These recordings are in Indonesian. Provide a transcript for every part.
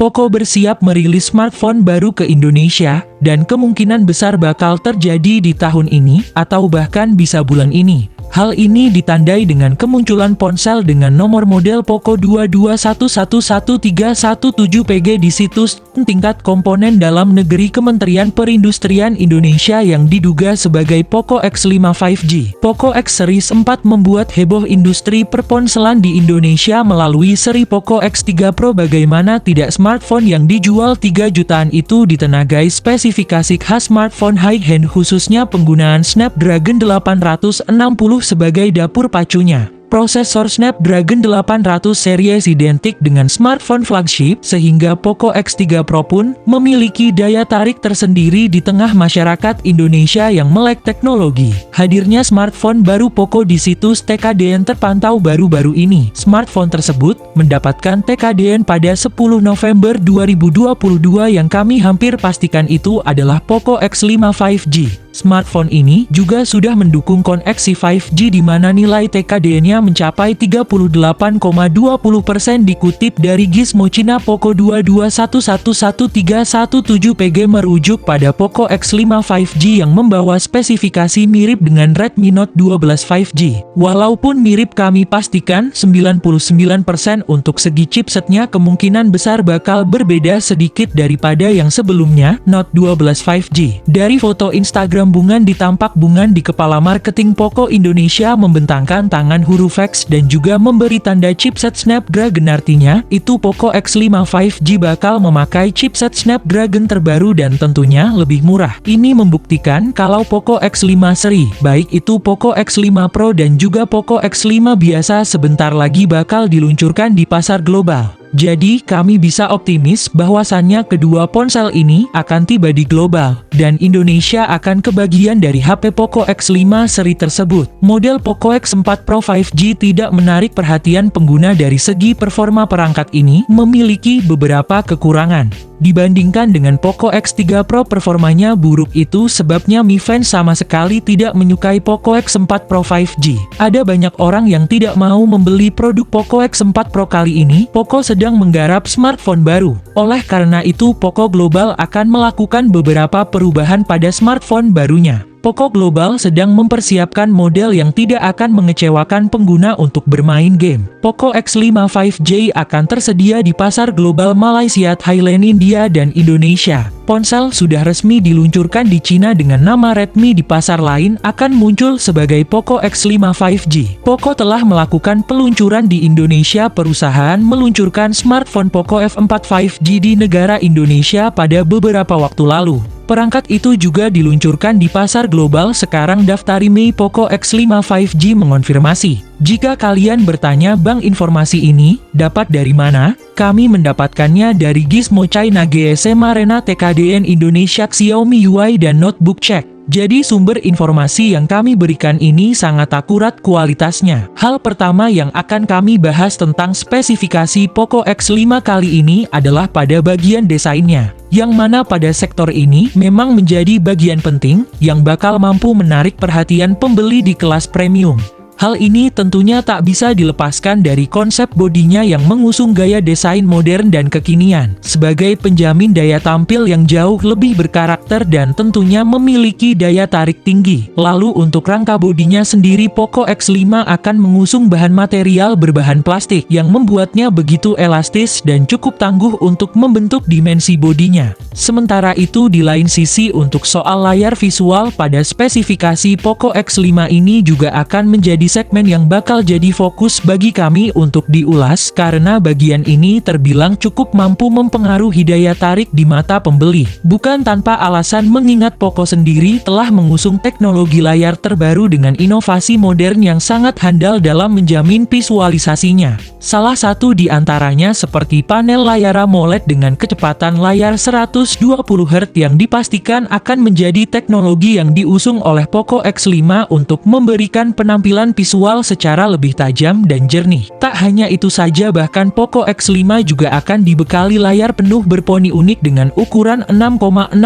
Poco bersiap merilis smartphone baru ke Indonesia, dan kemungkinan besar bakal terjadi di tahun ini, atau bahkan bisa bulan ini. Hal ini ditandai dengan kemunculan ponsel dengan nomor model Poco 22111317PG di situs tingkat komponen dalam negeri Kementerian Perindustrian Indonesia yang diduga sebagai Poco X5 5G. Poco X Series 4 membuat heboh industri perponselan di Indonesia melalui seri Poco X3 Pro. Bagaimana tidak, smartphone yang dijual 3 jutaan itu ditenagai spesifikasi khas smartphone high-end, khususnya penggunaan Snapdragon 860 sebagai dapur pacunya. Prosesor Snapdragon 800 series identik dengan smartphone flagship, sehingga Poco X3 Pro pun memiliki daya tarik tersendiri di tengah masyarakat Indonesia yang melek teknologi. Hadirnya smartphone baru Poco di situs TKDN terpantau baru-baru ini. Smartphone tersebut mendapatkan TKDN pada 10 November 2022 yang kami hampir pastikan itu adalah Poco X5 5G. Smartphone ini juga sudah mendukung koneksi 5G di mana nilai TKDN-nya mencapai 38,20%. Dikutip dari Gizmo Cina, Poco 22111317PG merujuk pada Poco X5 5G yang membawa spesifikasi mirip dengan Redmi Note 12 5G. Walaupun mirip, kami pastikan 99% untuk segi chipsetnya kemungkinan besar bakal berbeda sedikit daripada yang sebelumnya, Note 12 5G. Dari foto Instagram bungan ditampak bungan di kepala marketing Poco Indonesia membentangkan tangan huruf X dan juga memberi tanda chipset Snapdragon, artinya itu Poco X5 5G bakal memakai chipset Snapdragon terbaru dan tentunya lebih murah. Ini membuktikan kalau Poco X5 seri, baik itu Poco X5 Pro dan juga Poco X5 biasa, sebentar lagi bakal diluncurkan di pasar global. Jadi kami bisa optimis bahwasannya kedua ponsel ini akan tiba di global, dan Indonesia akan kebagian dari HP Poco X5 seri tersebut. Model Poco X4 Pro 5G tidak menarik perhatian pengguna dari segi performa. Perangkat ini memiliki beberapa kekurangan. Dibandingkan dengan Poco X3 Pro, performanya buruk. Itu sebabnya Mi fans sama sekali tidak menyukai Poco X4 Pro 5G. Ada banyak orang yang tidak mau membeli produk Poco X4 Pro kali ini. Poco sedang menggarap smartphone baru. Oleh karena itu, Poco Global akan melakukan beberapa perubahan pada smartphone barunya. Poco Global sedang mempersiapkan model yang tidak akan mengecewakan pengguna untuk bermain game. Poco X5 5G akan tersedia di pasar global Malaysia, Thailand, India, dan Indonesia. Ponsel sudah resmi diluncurkan di Cina dengan nama Redmi. Di pasar lain akan muncul sebagai Poco X5 5G. Poco telah melakukan peluncuran di Indonesia. Perusahaan meluncurkan smartphone Poco F4 5G di negara Indonesia pada beberapa waktu lalu. Perangkat itu juga diluncurkan di pasar global. Sekarang daftari Mi Poco X5 5G mengonfirmasi. Jika kalian bertanya, Bang, informasi ini dapat dari mana? Kami mendapatkannya dari Gizmo China, GSM Arena, TKDN Indonesia, Xiaomi UI, dan Notebook Check. Jadi sumber informasi yang kami berikan ini sangat akurat kualitasnya. Hal pertama yang akan kami bahas tentang spesifikasi Poco X5 kali ini adalah pada bagian desainnya, yang mana pada sektor ini memang menjadi bagian penting yang bakal mampu menarik perhatian pembeli di kelas premium. Hal ini tentunya tak bisa dilepaskan dari konsep bodinya yang mengusung gaya desain modern dan kekinian, sebagai penjamin daya tampil yang jauh lebih berkarakter dan tentunya memiliki daya tarik tinggi. Lalu untuk rangka bodinya sendiri, Poco X5 akan mengusung bahan material berbahan plastik yang membuatnya begitu elastis dan cukup tangguh untuk membentuk dimensi bodinya. Sementara itu di lain sisi, untuk soal layar visual, pada spesifikasi Poco X5 ini juga akan menjadi segmen yang bakal jadi fokus bagi kami untuk diulas, karena bagian ini terbilang cukup mampu mempengaruhi daya tarik di mata pembeli. Bukan tanpa alasan, mengingat Poco sendiri telah mengusung teknologi layar terbaru dengan inovasi modern yang sangat handal dalam menjamin visualisasinya. Salah satu di antaranya seperti panel layar AMOLED dengan kecepatan layar 120Hz yang dipastikan akan menjadi teknologi yang diusung oleh Poco X5 untuk memberikan penampilan visual secara lebih tajam dan jernih. Tak hanya itu saja, bahkan Poco X5 juga akan dibekali layar penuh berponi unik dengan ukuran 6,67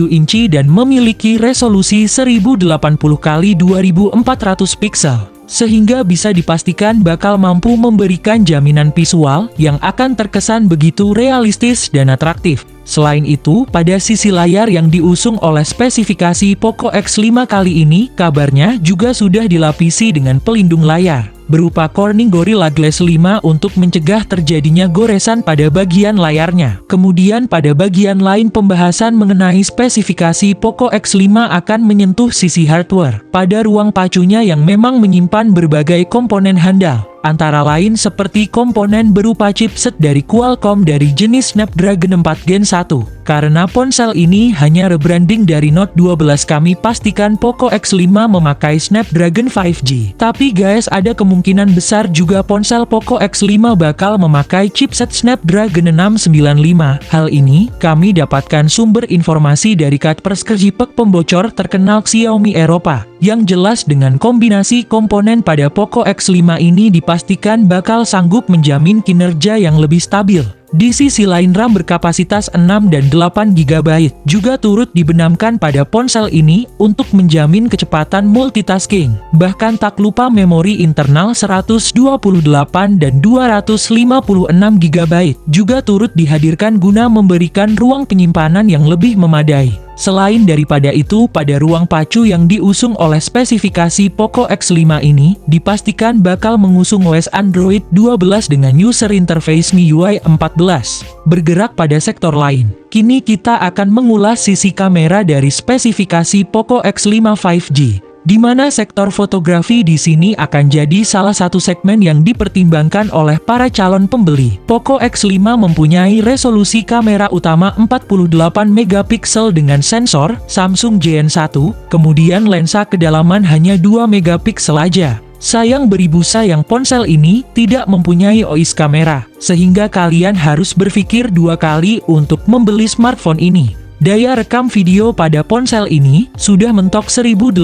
inci dan memiliki resolusi 1080 x 2400 piksel. sehingga bisa dipastikan bakal mampu memberikan jaminan visual yang akan terkesan begitu realistis dan atraktif. Selain itu, pada sisi layar yang diusung oleh spesifikasi Poco X5 kali ini, kabarnya juga sudah dilapisi dengan pelindung layar berupa Corning Gorilla Glass 5 untuk mencegah terjadinya goresan pada bagian layarnya. Kemudian pada bagian lain pembahasan mengenai spesifikasi Poco X5 akan menyentuh sisi hardware pada ruang pacunya yang memang menyimpan berbagai komponen handal, antara lain seperti komponen berupa chipset dari Qualcomm dari jenis Snapdragon 4 Gen 1. Karena ponsel ini hanya rebranding dari Note 12, kami pastikan Poco X5 memakai Snapdragon 5G. Tapi guys, ada kemungkinan besar juga ponsel Poco X5 bakal memakai chipset Snapdragon 695. Hal ini kami dapatkan sumber informasi dari Kaspersky, pembocor terkenal Xiaomi Eropa, yang jelas dengan kombinasi komponen pada Poco X5 ini dipastikan bakal sanggup menjamin kinerja yang lebih stabil. Di sisi lain, RAM berkapasitas 6 dan 8 GB juga turut dibenamkan pada ponsel ini untuk menjamin kecepatan multitasking. Bahkan tak lupa memori internal 128 dan 256 GB juga turut dihadirkan guna memberikan ruang penyimpanan yang lebih memadai. Selain daripada itu, pada ruang pacu yang diusung oleh spesifikasi Poco X5 ini, dipastikan bakal mengusung OS Android 12 dengan user interface MIUI 14. Bergerak pada sektor lain, kini kita akan mengulas sisi kamera dari spesifikasi Poco X5 5G. Di mana sektor fotografi di sini akan jadi salah satu segmen yang dipertimbangkan oleh para calon pembeli. Poco X5 mempunyai resolusi kamera utama 48 megapiksel dengan sensor Samsung GN1, kemudian lensa kedalaman hanya 2 megapiksel aja. Sayang beribu sayang ponsel ini tidak mempunyai OIS kamera, sehingga kalian harus berpikir dua kali untuk membeli smartphone ini. Daya rekam video pada ponsel ini sudah mentok 1080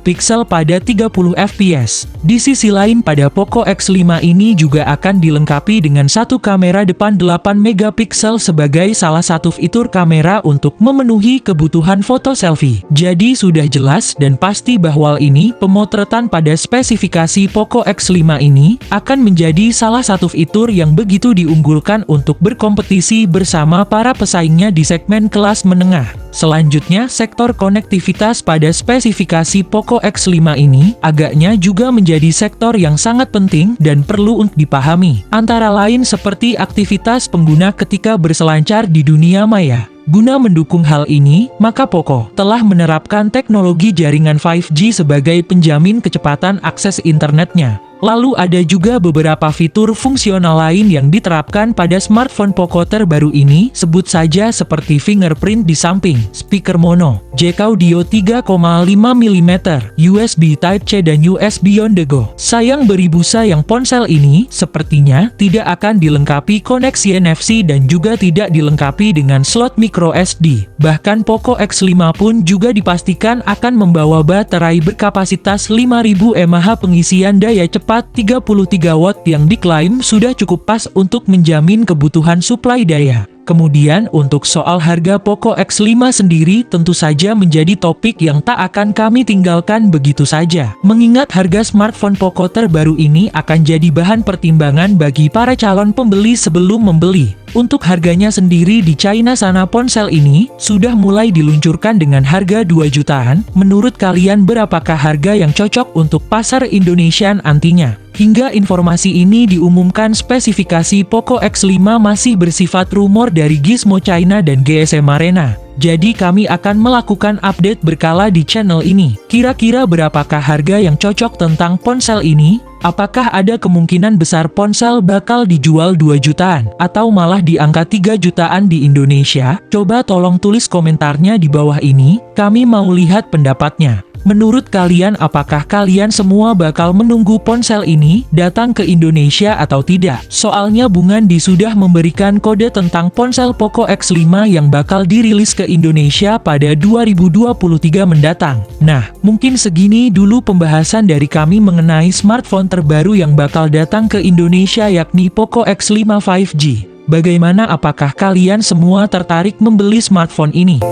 piksel pada 30 fps. Di sisi lain, pada Poco X5 ini juga akan dilengkapi dengan satu kamera depan 8 megapiksel sebagai salah satu fitur kamera untuk memenuhi kebutuhan foto selfie. Jadi sudah jelas dan pasti bahwa ini pemotretan pada spesifikasi Poco X5 ini akan menjadi salah satu fitur yang begitu diunggulkan untuk berkompetisi bersama para pesaingnya di segmen kelas menengah. Selanjutnya, sektor konektivitas pada spesifikasi Poco X5 ini agaknya juga menjadi sektor yang sangat penting dan perlu untuk dipahami. Antara lain seperti aktivitas pengguna ketika berselancar di dunia maya. Guna mendukung hal ini, maka Poco telah menerapkan teknologi jaringan 5G sebagai penjamin kecepatan akses internetnya. Lalu ada juga beberapa fitur fungsional lain yang diterapkan pada smartphone Poco terbaru ini, sebut saja seperti fingerprint di samping, speaker mono, jack audio 3,5 mm, USB Type-C dan USB on the go. Sayang beribu sayang ponsel ini sepertinya tidak akan dilengkapi koneksi NFC dan juga tidak dilengkapi dengan slot micro SD. Bahkan Poco X5 pun juga dipastikan akan membawa baterai berkapasitas 5000 mAh pengisian daya cepat 33 watt yang diklaim sudah cukup pas untuk menjamin kebutuhan suplai daya. Kemudian untuk soal harga Poco X5 sendiri tentu saja menjadi topik yang tak akan kami tinggalkan begitu saja. Mengingat harga smartphone Poco terbaru ini akan jadi bahan pertimbangan bagi para calon pembeli sebelum membeli. Untuk harganya sendiri di China sana ponsel ini sudah mulai diluncurkan dengan harga 2 jutaan. Menurut kalian berapakah harga yang cocok untuk pasar Indonesia nantinya? Hingga informasi ini diumumkan, spesifikasi Poco X5 masih bersifat rumor dari Gizmo China dan GSM Arena. Jadi kami akan melakukan update berkala di channel ini. Kira-kira berapakah harga yang cocok tentang ponsel ini? Apakah ada kemungkinan besar ponsel bakal dijual 2 jutaan atau malah di angka 3 jutaan di Indonesia? Coba tolong tulis komentarnya di bawah ini, kami mau lihat pendapatnya. Menurut kalian, apakah kalian semua bakal menunggu ponsel ini datang ke Indonesia atau tidak? Soalnya Bung Andi sudah memberikan kode tentang ponsel Poco X5 yang bakal dirilis ke Indonesia pada 2023 mendatang. Nah, mungkin segini dulu pembahasan dari kami mengenai smartphone terbaru yang bakal datang ke Indonesia, yakni Poco X5 5G. Bagaimana, apakah kalian semua tertarik membeli smartphone ini?